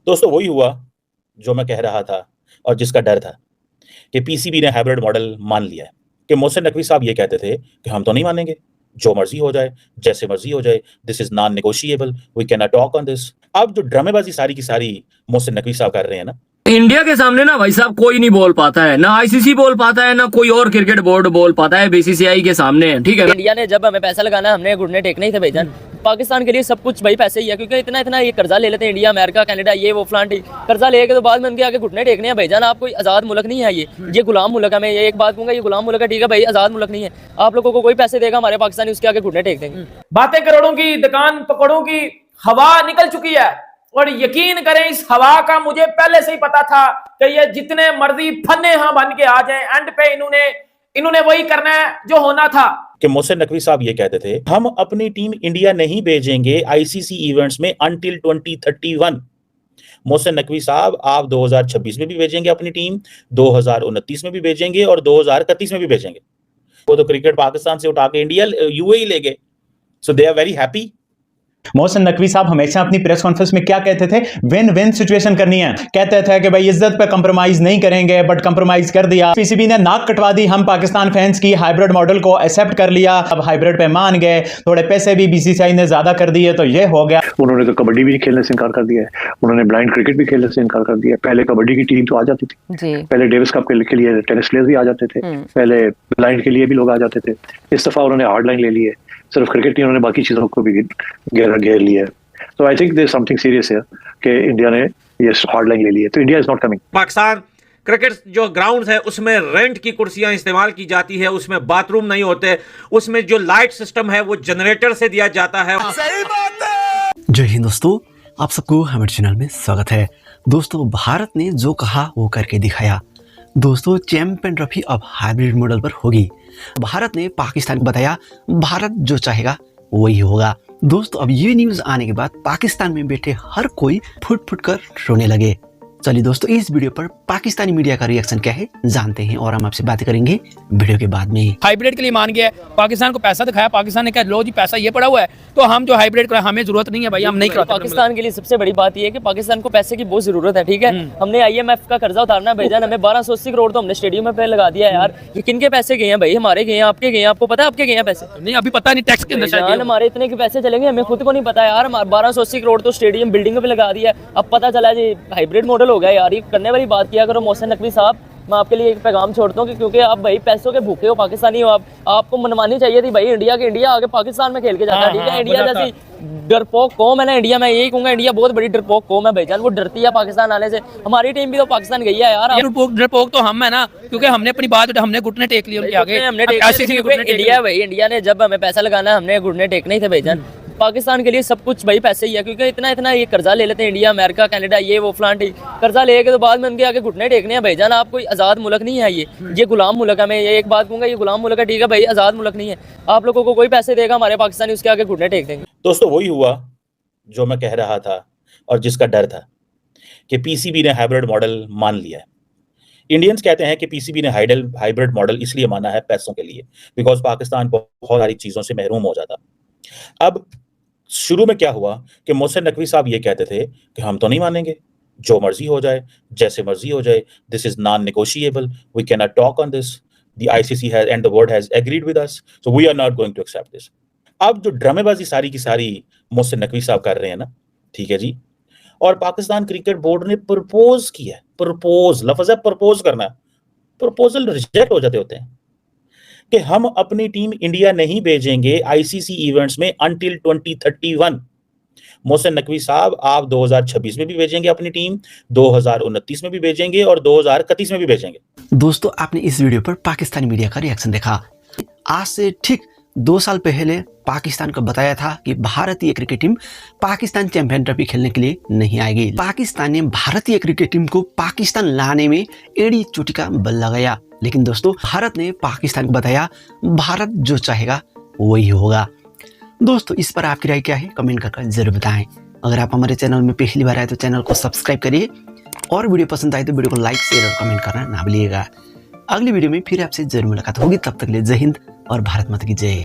दोस्तों वही हुआ जो मैं कह रहा था और जिसका डर था कि पीसीबी ने हाइब्रिड मॉडल मान लिया है कि मोहसिन नकवी साहब ये कहते थे कि हम तो नहीं मानेंगे, जो मर्जी हो जाए, जैसे मर्जी हो जाए, this is non negotiable, we can not talk on this. अब जो ड्रामेबाजी सारी की सारी मोहसिन नकवी साहब कर रहे हैं ना, इंडिया के सामने ना भाई साहब कोई नहीं बोल पाता है, ना आईसीसी बोल पाता है, ना कोई और क्रिकेट बोर्ड बोल पाता है बीसीसीआई के सामने, ठीक है। इंडिया ने जब हमें पैसा लगाना हमने घुटने टेकने ही थे भाईजान। पाकिस्तान के लिए सब कुछ भाई पैसे ही है, क्योंकि इतना इतना ये कर्जा ले लेते हैं इंडिया, अमेरिका, कनाडा, ये वो फलान कर्जा लेके तो बाद में उनके आगे घुटने टेकने हैं भाईजान। आप कोई आजाद मुल्क नहीं है, ये गुलाम मुल्क है। मैं ये एक बात कहूंगा, ये गुलाम मुल्क है, ठीक है भाई, आजाद मुल्क नहीं है। आप लोगों को कोई पैसे देगा हमारे पाकिस्तानी, उसके आगे घुटने टेक देंगे। बातें करोड़ों की, दुकान पकौड़ों की, हवा निकल चुकी है। और यकीन करें इस हवा का मुझे पहले से ही पता था कि ये जितने मर्जी फन्ने यहां बन के आ जाएं, एंड पे इन्होंने वही करना है जो होना था। कि मोहसिन नकवी साहब ये कहते थे हम अपनी टीम इंडिया नहीं भेजेंगे आईसीसी इवेंट्स में अंटिल 2031। मोहसिन नकवी साहब आप 2026 में भी भेजेंगे अपनी टीम, 2029 में भी भेजेंगे और 2031 में भी भेजेंगे। वो तो क्रिकेट पाकिस्तान से उठा के इंडिया यूएई ले गए, so they are very happy. Mohsin Naqvi साहब हमेशा अपनी प्रेस कॉन्फ्रेंस में क्या कहते थे, विन विन सिचुएशन करनी है। कहते थे कि भाई इज्जत पे कंप्रोमाइज नहीं करेंगे, बट कंप्रोमाइज कर दिया। पीसीबी ने नाक कटवा दी हम पाकिस्तान फैंस की, हाइब्रिड मॉडल को एक्सेप्ट कर लिया। अब हाइब्रिड पे मान गए, थोड़े पैसे भी बीसीसीआई ने ज्यादा कर दिए, तो ये हो गया। उन्होंने तो कबड्डी भी खेलने से इनकार कर दिया है, उन्होंने ब्लाइंड क्रिकेट भी खेलने से इनकार कर दिया। पहले कबड्डी की टीम तो आ जाती थी, पहले डेविस कप के लिए टेनिस प्लेयर्स भी आ जाते थे, पहले ब्लाइंड के लिए भी लोग आ जाते थे। इस दफा उन्होंने हार्ड लाइन ले ली है, सिर्फ क्रिकेट नहीं, उन्होंने बाकी चीजों को भी घेर लिया है। तो I think there is something serious here कि इंडिया ने ये हार्ड लाइन ले ली है, तो India is not coming. Pakistan cricket जो ग्राउंड है उसमें रेंट की कुर्सियां इस्तेमाल की जाती है, उसमें बाथरूम नहीं होते, उसमें जो लाइट सिस्टम है वो जनरेटर से दिया जाता है। सही बात है। जय हिंद दोस्तों, आप सबको हमारे चैनल में स्वागत है। दोस्तों भारत ने जो कहा वो करके दिखाया। दोस्तों चैंपियन ट्रॉफी अब हाइब्रिड मॉडल पर होगी। भारत ने पाकिस्तान को बताया भारत जो चाहेगा वही होगा। दोस्तों अब ये न्यूज़ आने के बाद पाकिस्तान में बैठे हर कोई फुट फुट कर रोने लगे। चलिए दोस्तों इस वीडियो पर पाकिस्तानी मीडिया का रिएक्शन क्या है जानते हैं और हम आपसे बात करेंगे वीडियो के बाद में। हाइब्रिड के लिए मान गया, पाकिस्तान को पैसा दिखाया, पाकिस्तान ने कहा लो जी पैसा ये पड़ा हुआ है तो हम जो हाइब्रिड का हमें जरूरत नहीं है भाई, हम नहीं कराते। पाकिस्तान के लिए सबसे बड़ी बात ये है कि पाकिस्तान को पैसे की बहुत जरूरत है, ठीक है। हमने आईएमएफ का कर्जा उतारना भेजा, हमें 1280 करोड़ तो हमने स्टेडियम पे लगा दिया यार। ये किन के पैसे गए हैं भाई? हमारे गए हैं, आपके गए हैं? आपको पता है आपके गए हैं पैसे? नहीं अभी पता नहीं, टैक्स के अंदर हमारे इतने के पैसे चलेंगे हमें खुद को नहीं पता यार। 1280 करोड़ तो स्टेडियम बिल्डिंग पे लगा दिया, अब पता चला जी हाइब्रिड मॉडल हो गया यार। ये करने वाली बात किया करो मोहसिन नकवी साहब। मैं आपके लिए एक पैगाम छोड़ता हूँ कि क्योंकि आप भाई पैसों के भूखे हो, पाकिस्तानी हो, आपको मनमानी चाहिए थी भाई। इंडिया आगे पाकिस्तान में खेल के जाता है, ठीक है। इंडिया जैसी डरपोक कौम है ना इंडिया, मैं यही कहूंगा इंडिया बहुत बड़ी डरपोक कौम है भाईजान। वो डरती है पाकिस्तान आने से। हमारी टीम भी तो पाकिस्तान गई है यार। डरपोक तो हम है ना, क्योंकि हमने अपनी बात हमने घुटने टेक लिए उनके आगे। इंडिया भाई, इंडिया ने जब हमें पैसा लगाना हमने घुटने टेकने ही थे भाईजान। पाकिस्तान के लिए सब कुछ भाई पैसे ही है, क्योंकि इतना इतना ये कर्जा ले लेते हैं इंडिया, अमेरिका, कनाडा, ये वो फलान कर्जा लेके तो बाद में उनके आगे घुटने टेकने हैं भाईजान। आप कोई आजाद मुल्क नहीं है, ये गुलाम मुल्क है। मैं ये एक बात कहूंगा, ये गुलाम मुल्क है, ठीक है भाई, आजाद मुल्क नहीं है। आप लोगों को कोई पैसे देगा हमारे पाकिस्तानी, उसके आगे घुटने टेक देंगे। दोस्तों वही हुआ जो मैं कह रहा था और जिसका डर था कि पीसीबी ने हाइब्रिड मॉडल मान लिया है। इंडियंस कहते हैं कि पीसीबी ने हाइब्रिड मॉडल इसलिए माना है पैसों के लिए, बिकॉज पाकिस्तान बहुत सारी चीजों से महरूम हो जाता। अब शुरू में क्या हुआ कि मोहसिन नकवी साहब ये कहते थे कि हम तो नहीं मानेंगे, जो मर्जी हो जाए, जैसे मर्जी हो जाए, this is non negotiable, we can not talk on this, the ICC has and the world has agreed with us, so we are not going to accept this. अब जो ड्रामेबाजी सारी की सारी मोहसिन नकवी साहब कर रहे हैं ना, ठीक है जी, और पाकिस्तान क्रिकेट बोर्ड ने प्रपोज किया है, प्रपोज लफ्ज है प्रपोज करना, प्रपोजल रिजेक्ट हो जाते होते हैं कि हम अपनी टीम इंडिया नहीं भेजेंगे आईसीसी इवेंट्स में अंटिल 2031। मोहसिन नकवी साहब आप 2026 में भी भेजेंगे अपनी टीम, 2029 में भी भेजेंगे और 2031 में भी भेजेंगे। दोस्तों आपने इस वीडियो पर पाकिस्तानी मीडिया का रिएक्शन देखा। आज से ठीक 2 साल पहले पाकिस्तान को बताया था कि भारतीय cricket team Pakistan champion trophy खेलने के लिए नहीं आएगी। पाकिस्तान ने भारतीय क्रिकेट टीम को पाकिस्तान लाने में एड़ी चोटी का बल लगाया, लेकिन दोस्तों भारत ने पाकिस्तान को बताया भारत जो चाहेगा वही होगा। दोस्तों इस पर आपकी राय क्या है कमेंट करके जरूर बताएं। अगर आप हमारे चैनल में पहली बार आए तो चैनल को सब्सक्राइब करिए और वीडियो पसंद आए तो वीडियो को लाइक शेयर और कमेंट करना ना भूलिएगा। अगली वीडियो में फिर आपसे जरूर मुलाकात होगी, तब तक के लिए जय हिंद और भारत माता की जय।